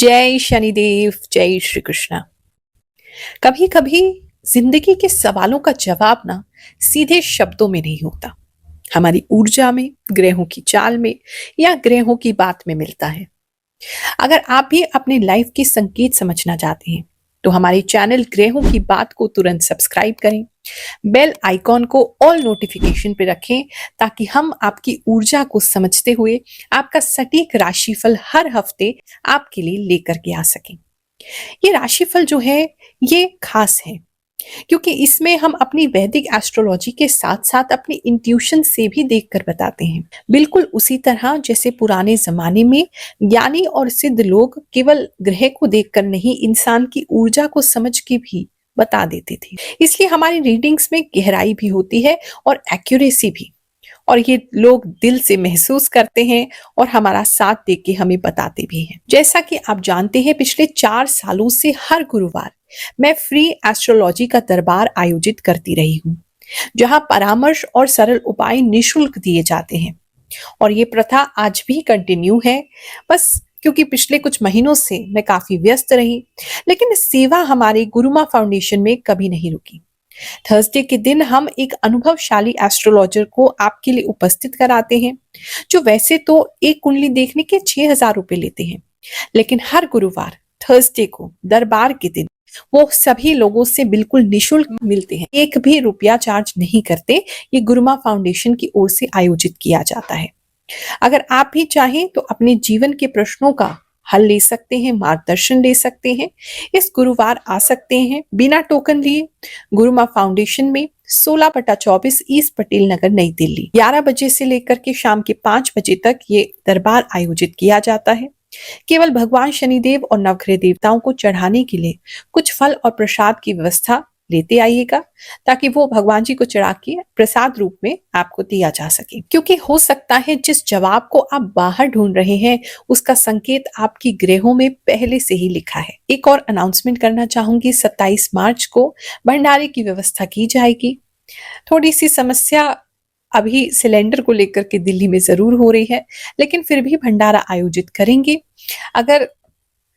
जय शनिदेव, जय श्री कृष्णा। कभी कभी जिंदगी के सवालों का जवाब ना सीधे शब्दों में नहीं होता, हमारी ऊर्जा में, ग्रहों की चाल में या ग्रहों की बात में मिलता है। अगर आप भी अपनी लाइफ के संकेत समझना चाहते हैं तो हमारे चैनल ग्रहों की बात को तुरंत सब्सक्राइब करें, बेल आइकॉन को ऑल नोटिफिकेशन पे रखें ताकि हम आपकी ऊर्जा को समझते हुए आपका सटीक राशिफल हर हफ्ते आपके लिए लेकर के आ सकें। ये राशिफल जो है ये खास है क्योंकि इसमें हम अपनी वैदिक एस्ट्रोलॉजी के साथ साथ अपनी इंट्यूशन से भी देखकर बताते हैं, बिल्कुल उसी तरह जैसे पुराने जमाने में ज्ञानी और सिद्ध लोग केवल ग्रह को देखकर नहीं, इंसान की ऊर्जा को समझ के भी बता देते थे। इसलिए हमारी रीडिंग्स में गहराई भी होती है और एक्यूरेसी भी, और ये लोग दिल से महसूस करते हैं और हमारा साथ दे के हमें बताते भी हैं। जैसा कि आप जानते हैं, पिछले 4 सालों से हर गुरुवार मैं फ्री एस्ट्रोलॉजी का दरबार आयोजित करती रही हूँ, जहाँ परामर्श और सरल उपाय निशुल्क दिए जाते हैं। और ये प्रथा आज भी कंटिन्यू है, बस क्योंकि पिछले कुछ महीनों से मैं काफी व्यस्त रही, लेकिन सेवा हमारे गुरुमा फाउंडेशन में कभी नहीं रुकी। थर्सडे के दिन हम एक अनुभवशाली एस्ट्रोलॉजर को आपके लिए उपस्थित कराते हैं, जो वैसे तो एक कुंडली देखने के 6,000 रुपए लेते हैं, लेकिन हर गुरुवार थर्सडे को दरबार के दिन वो सभी लोगों से बिल्कुल निशुल्क मिलते हैं, एक भी रुपया चार्ज नहीं करते। ये गुरुमा फाउंडेशन की ओर से आयोजित किया जाता है। अगर आप भी चाहें तो अपने जीवन के प्रश्नों का हल ले सकते हैं, मार्गदर्शन ले सकते हैं, इस गुरुवार आ सकते हैं बिना टोकन लिए गुरुमा फाउंडेशन में 16/24 ईस्ट पटेल नगर, नई दिल्ली। 11 बजे से लेकर के शाम के 5 बजे तक ये दरबार आयोजित किया जाता है। केवल भगवान शनिदेव और नवग्रह देवताओं को चढ़ाने के लिए कुछ फल और प्रसाद की व्यवस्था लेते आइएगा, ताकि वो भगवान जी को चढ़ा के प्रसाद रूप में आपको दिया जा सके। क्योंकि हो सकता है जिस जवाब को आप बाहर ढूंढ रहे हैं उसका संकेत आपकी ग्रहों में पहले से ही लिखा है। एक और अनाउंसमेंट करना चाहूंगी, 27 मार्च को भंडारे की व्यवस्था की जाएगी। थोड़ी सी समस्या अभी सिलेंडर को लेकर के दिल्ली में जरूर हो रही है, लेकिन फिर भी भंडारा आयोजित करेंगे। अगर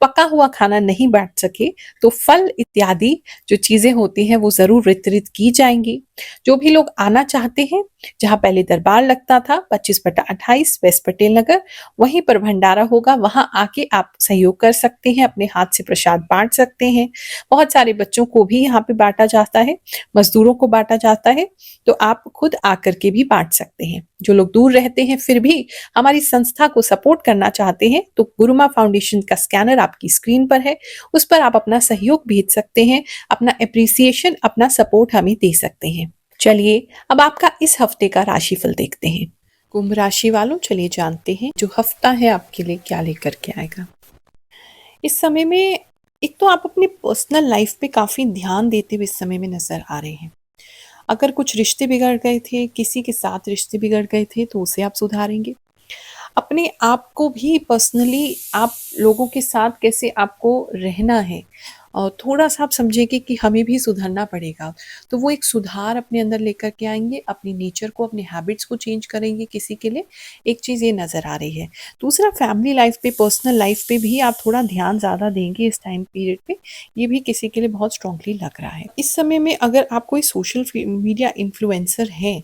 पका हुआ खाना नहीं बांट सके तो फल इत्यादि जो चीजें होती हैं वो जरूर वितरित की जाएंगी। जो भी लोग आना चाहते हैं, जहां पहले दरबार लगता था 25/28 वेस्ट पटेल नगर, वहीं पर भंडारा होगा, वहां आके आप सहयोग कर सकते हैं, अपने हाथ से प्रसाद बांट सकते हैं। बहुत सारे बच्चों को भी यहाँ पे बांटा जाता है, मजदूरों को बांटा जाता है, तो आप खुद आकर के भी बांट सकते हैं। जो लोग दूर रहते हैं फिर भी हमारी संस्था को सपोर्ट करना चाहते हैं तो गुरुमा फाउंडेशन का स्कैनर आपकी स्क्रीन पर है, उस पर आप अपना सहयोग भेज सकते हैं, अपना एप्रिसिएशन, अपना सपोर्ट हमें दे सकते हैं। चलिए अब आपका इस हफ्ते का राशिफल देखते हैं। कुंभ राशि वालों, चलिए जानते हैं जो हफ्ता है आपके लिए क्या लेकर के आएगा। इस समय में एक तो आप अपनी पर्सनल लाइफ पे काफी ध्यान देते हुए इस समय में नजर आ रहे हैं। अगर कुछ रिश्ते बिगड़ गए थे, किसी के साथ रिश्ते बिगड़ गए थे तो उसे आप सुधारेंगे। अपने आप को भी पर्सनली आप लोगों के साथ कैसे आपको रहना है और थोड़ा-सा आप समझेंगे कि हमें भी सुधरना पड़ेगा। तो वो एक सुधार अपने अंदर लेकर के आएँगे, अपनी नेचर को, अपने हैबिट्स को चेंज करेंगे किसी के लिए, एक चीज़ ये नज़र आ रही है। दूसरा, फैमिली लाइफ़ पे, पर्सनल लाइफ़ पे भी आप थोड़ा ध्यान ज़्यादा देंगे इस टाइम पीरियड पे, ये भी किसी के लिए बहुत स्ट्रॉन्गली लग रहा है। इस समय में अगर आप कोई सोशल मीडिया इन्फ्लुएंसर हैं,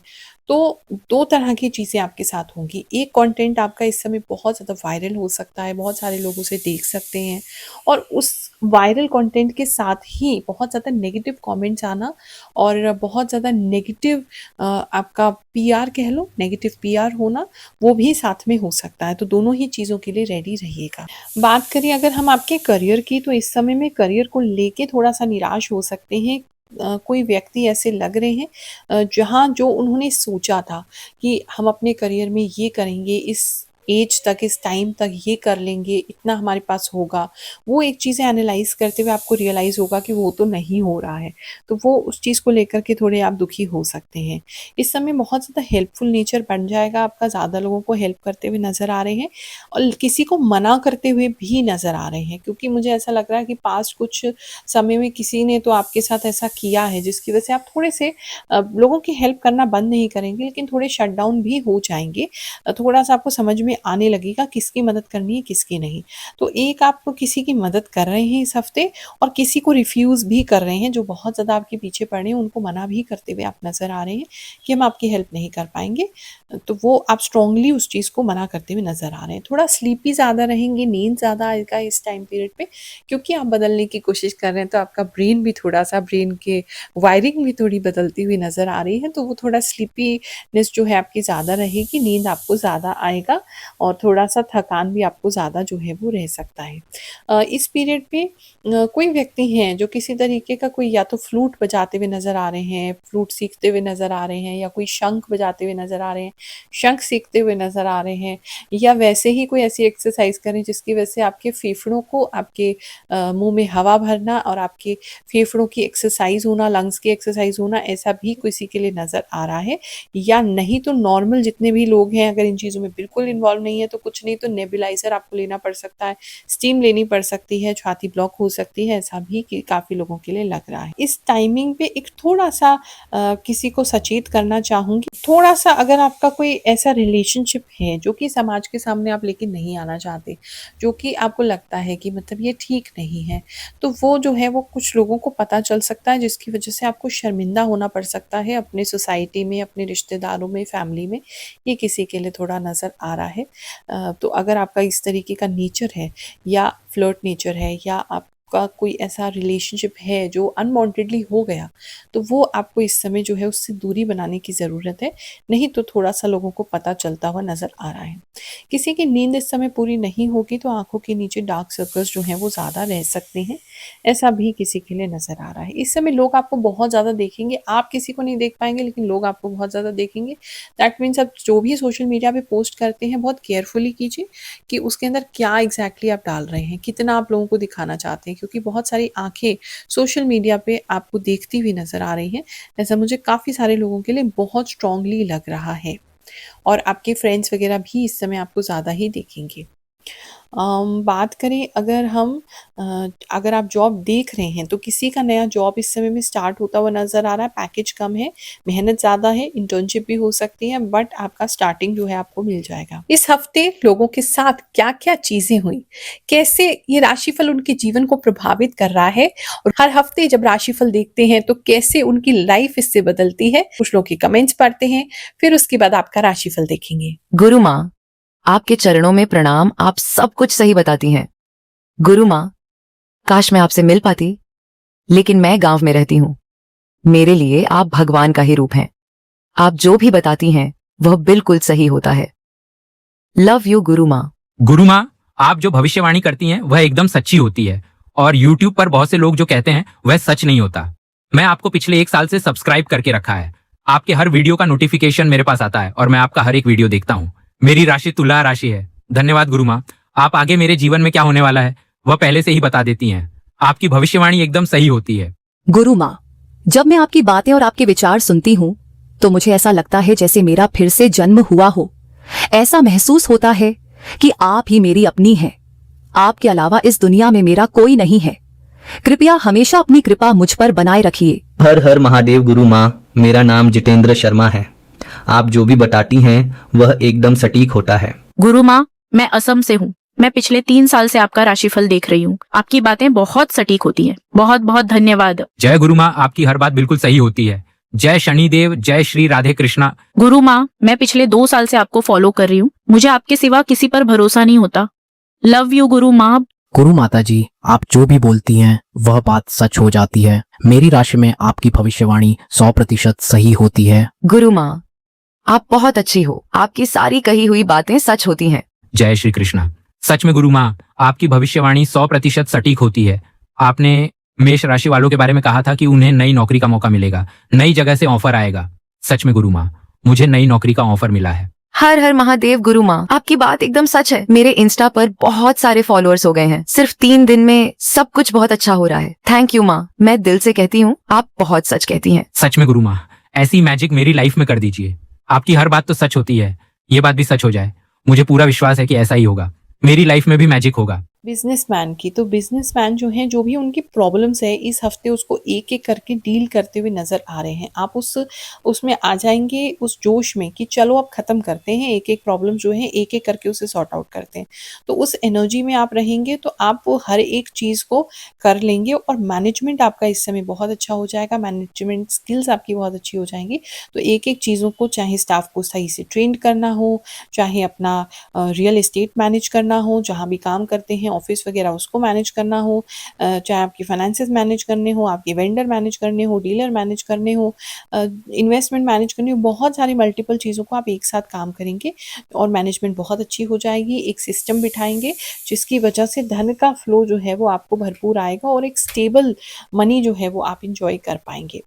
तो 2 तरह की चीज़ें आपके साथ होंगी। एक कंटेंट आपका इस समय बहुत ज़्यादा वायरल हो सकता है, बहुत सारे लोग उसे देख सकते हैं, और उस वायरल कंटेंट के साथ ही बहुत ज़्यादा नेगेटिव कमेंट्स आना और बहुत ज़्यादा नेगेटिव आपका पीआर कह लो, नेगेटिव पीआर होना, वो भी साथ में हो सकता है। तो दोनों ही चीज़ों के लिए रेडी रहिएगा। बात करें अगर हम आपके करियर की, तो इस समय में करियर को लेके थोड़ा-सा निराश हो सकते हैं। कोई व्यक्ति ऐसे लग रहे हैं जहाँ जो उन्होंने सोचा था कि हम अपने करियर में ये करेंगे, इस एज तक, इस टाइम तक ये कर लेंगे, इतना हमारे पास होगा, वो एक चीज़ें एनालाइज़ करते हुए आपको रियलाइज़ होगा कि वो तो नहीं हो रहा है। तो वो उस चीज़ को लेकर के थोड़े आप दुखी हो सकते हैं। इस समय बहुत ज़्यादा हेल्पफुल नेचर बन जाएगा आपका, ज़्यादा लोगों को हेल्प करते हुए नज़र आ रहे हैं और किसी को मना करते हुए भी नज़र आ रहे हैं, क्योंकि मुझे ऐसा लग रहा है कि पास्ट कुछ समय में किसी ने तो आपके साथ ऐसा किया है जिसकी वजह से आप थोड़े से लोगों की हेल्प करना बंद नहीं करेंगे, लेकिन थोड़े शट डाउन भी हो जाएँगे। थोड़ा-सा आपको समझ में आने लगेगा किसकी मदद करनी है किसकी नहीं। तो एक आप किसी की मदद कर रहे हैं इस हफ्ते और किसी को रिफ्यूज़ भी कर रहे हैं, जो बहुत ज़्यादा आपके पीछे पड़े हैं उनको मना भी करते हुए आप नज़र आ रहे हैं कि हम आपकी हेल्प नहीं कर पाएँगे। तो वो आप स्ट्रॉन्गली उस चीज़ को मना करते हुए नज़र आ रहे हैं। थोड़ा स्लीपी ज़्यादा रहेंगे, नींद ज़्यादा आएगा इस टाइम पीरियड पे, क्योंकि आप बदलने की कोशिश कर रहे हैं, तो आपका ब्रेन भी थोड़ा-सा, ब्रेन के वायरिंग भी थोड़ी बदलती हुई नज़र आ रही है, तो वो थोड़ा स्लीपीनेस जो है आपकी ज़्यादा रहेगी, नींद आपको ज़्यादा आएगा और थोड़ा-सा थकान भी आपको ज़्यादा जो है वो रह सकता है। इस पीरियड पे कोई व्यक्ति हैं जो किसी तरीके का कोई या तो फ्लूट बजाते हुए नज़र आ रहे हैं, फ्लूट सीखते हुए नज़र आ रहे हैं, या कोई शंख बजाते हुए नज़र आ रहे हैं, शंख सीखते हुए नज़र आ रहे हैं, या वैसे ही कोई ऐसी एक्सरसाइज करें जिसकी वजह से आपके फेफड़ों को, आपके मुँह में हवा भरना और आपके फेफड़ों की एक्सरसाइज होना, लंग्स की एक्सरसाइज होना, ऐसा भी किसी के लिए नज़र आ रहा है। या नहीं तो नॉर्मल जितने भी लोग हैं, अगर इन चीज़ों में बिल्कुल इन्वॉल्व नहीं है तो कुछ नहीं तो नेबुलाइज़र आपको लेना पड़ सकता है, स्टीम लेनी पड़ सकती है, छाती ब्लॉक हो सकती है, ऐसा भी कि काफ़ी लोगों के लिए लग रहा है। इस टाइमिंग पे एक थोड़ा-सा किसी को सचेत करना चाहूँगी, थोड़ा-सा अगर आपका कोई ऐसा रिलेशनशिप है जो कि समाज के सामने आप लेके नहीं आना चाहते, जो कि आपको लगता है कि मतलब ये ठीक नहीं है, तो वो जो है वो कुछ लोगों को पता चल सकता है, जिसकी वजह से आपको शर्मिंदा होना पड़ सकता है अपनी सोसाइटी में, अपने रिश्तेदारों में, फैमिली में। ये किसी के लिए थोड़ा नज़र आ रहा है। तो अगर आपका इस तरीके का नेचर है, या फ्लर्ट नेचर है, या आपका कोई ऐसा रिलेशनशिप है जो अनवांटेडली हो गया, तो वो आपको इस समय जो है उससे दूरी बनाने की ज़रूरत है, नहीं तो थोड़ा-सा लोगों को पता चलता हुआ नज़र आ रहा है। किसी की नींद इस समय पूरी नहीं होगी तो आँखों के नीचे डार्क सर्कल्स जो हैं वो ज़्यादा रह सकते हैं, ऐसा भी किसी के लिए नज़र आ रहा है। इस समय लोग आपको बहुत ज़्यादा देखेंगे, आप किसी को नहीं देख पाएँगे लेकिन लोग आपको बहुत ज़्यादा देखेंगे। दैट मीन्स आप जो भी सोशल मीडिया पे पोस्ट करते हैं बहुत केयरफुली कीजिए कि उसके अंदर क्या एग्ज़ैक्टली आप डाल रहे हैं, कितना आप लोगों को दिखाना चाहते हैं, क्योंकि बहुत सारी आँखें सोशल मीडिया पे आपको देखती हुई नज़र आ रही हैं। ऐसा मुझे काफ़ी सारे लोगों के लिए बहुत स्ट्रॉन्गली लग रहा है, और आपके फ्रेंड्स वगैरह भी इस समय आपको ज़्यादा ही देखेंगे। बात करें अगर हम अगर आप जॉब देख रहे हैं तो किसी का नया जॉब इस समय में स्टार्ट होता हुआ नज़र आ रहा है, पैकेज कम है, मेहनत ज़्यादा है, इंटर्नशिप भी हो सकती है, बट आपका स्टार्टिंग जो है आपको मिल जाएगा। इस हफ्ते लोगों के साथ क्या-क्या चीज़ें हुई, कैसे ये राशिफल उनके जीवन को प्रभावित कर रहा है, और हर हफ्ते जब राशिफल देखते हैं तो कैसे उनकी लाइफ इससे बदलती है, कुछ लोगों के कमेंट्स पढ़ते हैं, फिर उसके बाद आपका राशिफल देखेंगे। गुरु माँ, आपके चरणों में प्रणाम। आप सब कुछ सही बताती हैं। गुरु माँ, काश मैं आपसे मिल पाती, लेकिन मैं गांव में रहती हूँ। मेरे लिए आप भगवान का ही रूप हैं। आप जो भी बताती हैं वह बिल्कुल सही होता है। लव यू गुरु माँ। गुरु माँ, आप जो भविष्यवाणी करती हैं वह एकदम सच्ची होती है, और YouTube पर बहुत से लोग जो कहते हैं वह सच नहीं होता। मैं आपको पिछले 1 साल से सब्सक्राइब करके रखा है। आपके हर वीडियो का नोटिफिकेशन मेरे पास आता है और मैं आपका हर एक वीडियो देखता हूँ। मेरी राशि तुला राशि है। धन्यवाद गुरु माँ। आप आगे मेरे जीवन में क्या होने वाला है वह पहले से ही बता देती हैं। आपकी भविष्यवाणी एकदम सही होती है। गुरु माँ, जब मैं आपकी बातें और आपके विचार सुनती हूँ तो मुझे ऐसा लगता है जैसे मेरा फिर से जन्म हुआ हो। ऐसा महसूस होता है कि आप ही मेरी अपनी हैं। आपके अलावा इस दुनिया में मेरा कोई नहीं है। कृपया हमेशा अपनी कृपा मुझ पर बनाए रखिए। हर हर महादेव गुरु माँ, मेरा नाम जितेंद्र शर्मा है। आप जो भी बताती हैं वह एकदम सटीक होता है। गुरु माँ, मैं असम से हूँ। मैं पिछले 3 साल से आपका राशिफल देख रही हूँ। आपकी बातें बहुत सटीक होती हैं। बहुत बहुत धन्यवाद। जय गुरु माँ, आपकी हर बात बिल्कुल सही होती है। जय शनिदेव, जय श्री राधे कृष्णा। गुरु माँ, मैं पिछले 2 साल से आपको फॉलो कर रही हूँ। मुझे आपके सिवा किसी पर भरोसा नहीं होता। लव यू गुरु माँ। गुरु माता जी, आप जो भी बोलती हैं वह बात सच हो जाती है। मेरी राशि में आपकी भविष्यवाणी 100% सही होती है। गुरु माँ, आप बहुत अच्छी हो। आपकी सारी कही हुई बातें सच होती हैं। जय श्री कृष्णा। सच में गुरु माँ, आपकी भविष्यवाणी 100% सटीक होती है। आपने मेष राशि वालों के बारे में कहा था कि उन्हें नई नौकरी का मौका मिलेगा, नई जगह से ऑफर आएगा। सच में गुरु माँ, मुझे नई नौकरी का ऑफर मिला है। हर हर महादेव गुरु माँ, आपकी बात एकदम सच है। मेरे इंस्टा पर बहुत सारे फॉलोअर्स हो गए हैं। सिर्फ 3 दिन में सब कुछ बहुत अच्छा हो रहा है। थैंक यू माँ, मैं दिल से कहती हूँ, आप बहुत सच कहती हैं। सच में गुरु माँ, ऐसी मैजिक मेरी लाइफ में कर दीजिए। आपकी हर बात तो सच होती है, ये बात भी सच हो जाए। मुझे पूरा विश्वास है कि ऐसा ही होगा। मेरी लाइफ में भी मैजिक होगा। बिजनेसमैन की, तो बिजनेसमैन जो हैं, जो भी उनकी प्रॉब्लम्स है इस हफ्ते उसको एक-एक करके डील करते हुए नज़र आ रहे हैं। आप उसमें आ जाएँगे उस जोश में कि चलो अब ख़त्म करते हैं, एक-एक प्रॉब्लम जो है एक-एक करके उसे सॉर्ट आउट करते हैं। तो उस एनर्जी में आप रहेंगे तो आप वो हर एक चीज़ को कर लेंगे और मैनेजमेंट आपका इस समय बहुत अच्छा हो जाएगा, मैनेजमेंट स्किल्स आपकी बहुत अच्छी हो जाएँगी। तो एक-एक चीज़ों को, चाहे स्टाफ को सही से ट्रेंड करना हो, चाहे अपना रियल एस्टेट मैनेज करना हो, जहाँ भी काम करते हैं ऑफ़िस वग़ैरह उसको मैनेज करना हो, चाहे आपकी फाइनेंसेस मैनेज करने हो, आपके वेंडर मैनेज करने हो, डीलर मैनेज करने हो, इन्वेस्टमेंट मैनेज करनी हो, बहुत सारी मल्टीपल चीज़ों को आप एक साथ काम करेंगे और मैनेजमेंट बहुत अच्छी हो जाएगी। एक सिस्टम बिठाएँगे जिसकी वजह से धन का फ्लो जो है वो आपको भरपूर आएगा और एक स्टेबल मनी जो है वो आप एन्जॉय कर पाएँगे।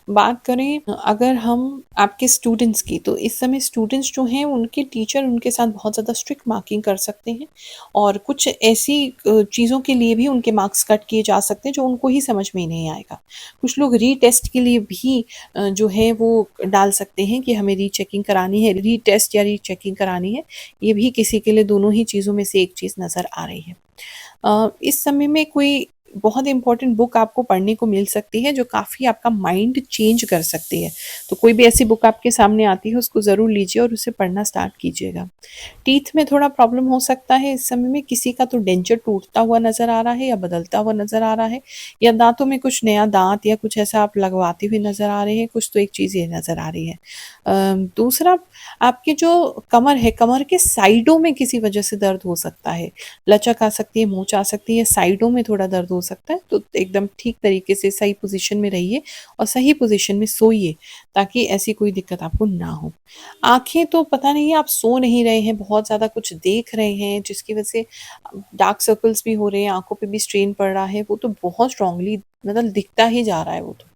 बात करें अगर हम आपके स्टूडेंट्स की, तो इस समय स्टूडेंट्स जो हैं उनके टीचर उनके साथ बहुत ज़्यादा स्ट्रिक्ट मार्किंग कर सकते हैं और कुछ ऐसी चीज़ों के लिए भी उनके मार्क्स कट किए जा सकते हैं जो उनको ही समझ में नहीं आएगा। कुछ लोग रीटेस्ट के लिए भी जो है वो डाल सकते हैं कि हमें रीचेकिंग करानी है, रीटेस्ट या रीचेकिंग करानी है। ये भी किसी के लिए दोनों ही चीज़ों में से एक चीज़ नज़र आ रही है। इस समय में कोई बहुत इम्पोर्टेंट बुक आपको पढ़ने को मिल सकती है जो काफ़ी आपका माइंड चेंज कर सकती है। तो कोई भी ऐसी बुक आपके सामने आती है उसको ज़रूर लीजिए और उसे पढ़ना स्टार्ट कीजिएगा। टीथ में थोड़ा प्रॉब्लम हो सकता है इस समय में, किसी का तो डेंचर टूटता हुआ नज़र आ रहा है या बदलता हुआ नज़र आ रहा है, या दाँतों में कुछ नया दाँत या कुछ ऐसा आप लगवाते हुए नज़र आ रहे हैं, कुछ तो एक चीज़ ये नज़र आ रही है। दूसरा, आपकी जो कमर है, कमर के साइडों में किसी वजह से दर्द हो सकता है, लचक आ सकती है, मोच आ सकती है, साइडों में थोड़ा दर्द हो सकता है, तो एकदम ठीक तरीके से सही पोज़ीशन में रहिए और सही पोज़ीशन में सोइए ताकि ऐसी कोई दिक्कत आपको ना हो। आँखें तो पता नहीं आप सो नहीं रहे हैं, बहुत ज़्यादा कुछ देख रहे हैं जिसकी वजह से डार्क सर्कल्स भी हो रहे हैं, आँखों पे भी स्ट्रेन पड़ रहा है, वो तो बहुत स्ट्रॉन्गली मतलब दिखता ही जा रहा है वो तो।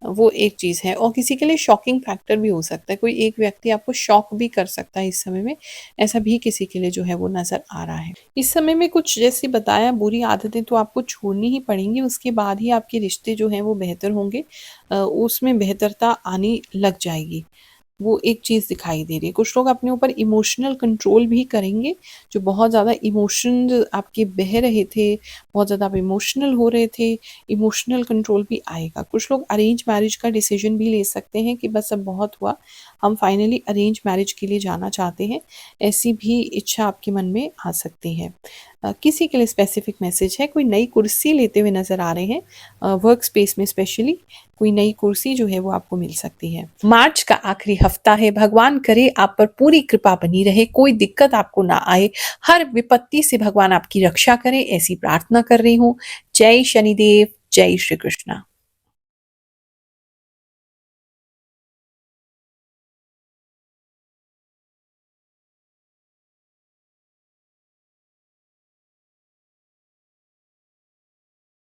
वो एक चीज़ है और किसी के लिए शॉकिंग फैक्टर भी हो सकता है, कोई एक व्यक्ति आपको शॉक भी कर सकता है इस समय में, ऐसा भी किसी के लिए जो है वो नज़र आ रहा है। इस समय में कुछ जैसे बताया बुरी आदतें तो आपको छोड़नी ही पड़ेंगी, उसके बाद ही आपके रिश्ते जो हैं वो बेहतर होंगे, उसमें बेहतरता आने लग जाएगी। वो एक चीज़ दिखाई दे रही है। कुछ लोग अपने ऊपर इमोशनल कंट्रोल भी करेंगे, जो बहुत ज़्यादा इमोशंस आपके बह रहे थे, बहुत ज़्यादा आप इमोशनल हो रहे थे, इमोशनल कंट्रोल भी आएगा। कुछ लोग अरेंज मैरिज का डिसीजन भी ले सकते हैं कि बस अब बहुत हुआ, हम फाइनली अरेंज मैरिज के लिए जाना चाहते हैं, ऐसी भी इच्छा आपके मन में आ सकती है। किसी के लिए स्पेसिफिक मैसेज है, कोई नई कुर्सी लेते हुए नज़र आ रहे हैं, वर्क स्पेस में स्पेशली कोई नई कुर्सी जो है वो आपको मिल सकती है। मार्च का आखिरी हफ्ता है, भगवान करे आप पर पूरी कृपा बनी रहे, कोई दिक्कत आपको ना आए, हर विपत्ति से भगवान आपकी रक्षा करें, ऐसी प्रार्थना कर रही हूँ। जय शनिदेव, जय श्री कृष्णा।